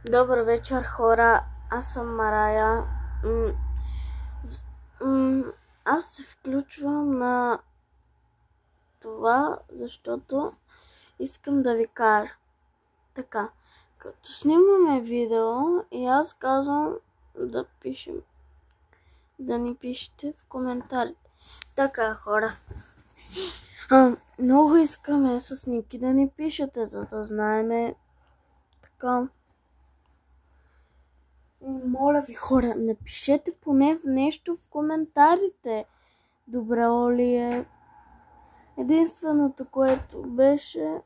Добър вечер, хора. Аз съм Марая. Аз се включвам на това, защото искам да ви кажа. Така, като снимаме видео и аз казвам да пишем, да ни пишете в коментарите. Така, хора. Много искаме с Ники да ни пишете, за да знаеме така. Моля ви, хора, напишете поне нещо в коментарите. Добро ли е? Единственото, което беше,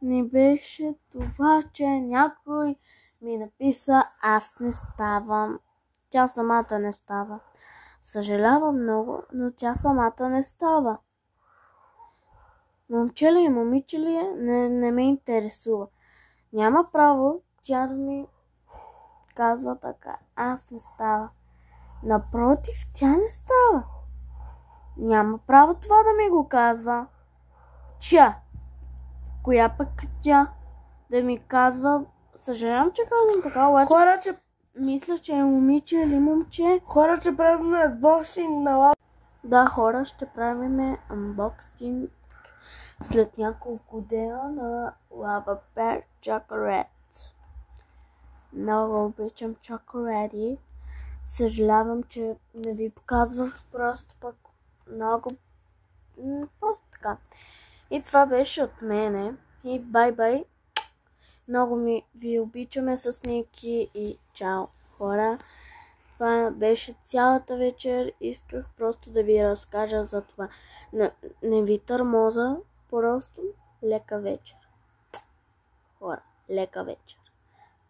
не беше това, че някой ми написа: аз не ставам. Тя самата не става. Съжалявам много, но тя самата не става. Момче ли е, момиче ли е, не ме интересува. Няма право тя да ми казва така: аз не става. Напротив, тя не става. Няма право това да ми го казва. Коя пък тя да ми казва? Съжалявам, че казвам така, обаче Хора, че мисля, че е момиче или момче. Хора, че правим анбоксинг на лап. Да, хора, ще правим анбоксинг след няколко дена на Lava Bear Chocolate. Много обичам чоколади. Съжалявам, че не ви показвах, просто пък много... Просто така. И това беше от мене. И бай-бай. Много ви обичаме с Ники и чао, хора. Това беше цялата вечер. Исках просто да ви разкажа за това. Не ви търмоза, просто лека вечер. Хора, лека вечер.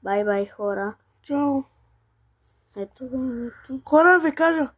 Бай-бай, хора. Чао. Ето го, Ники. Хора, ви кажа.